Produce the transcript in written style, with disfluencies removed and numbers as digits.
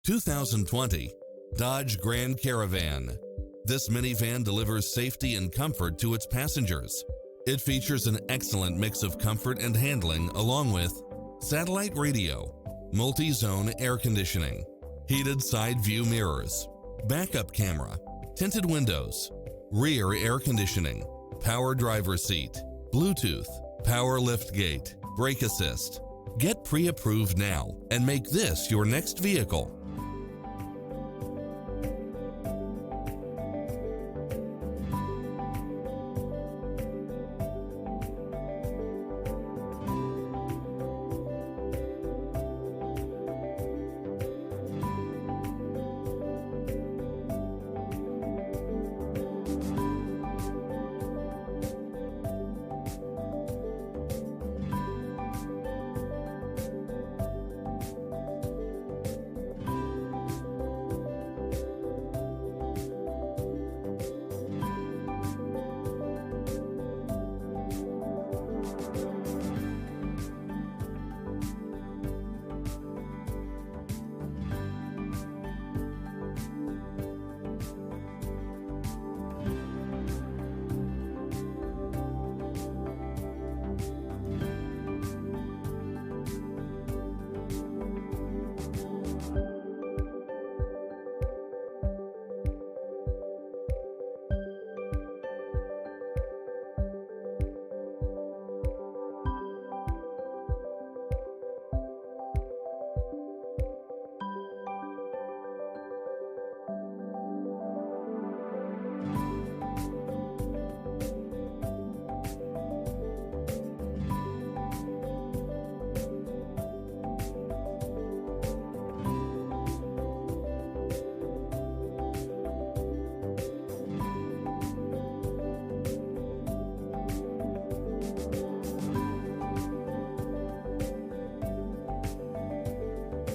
2020 Dodge Grand Caravan. This minivan delivers safety and comfort to its passengers. It features an excellent mix of comfort and handling along with satellite radio, multi-zone air conditioning, heated side view mirrors, backup camera, tinted windows, rear air conditioning, power driver seat, Bluetooth, power liftgate, brake assist. Get pre-approved now and make this your next vehicle.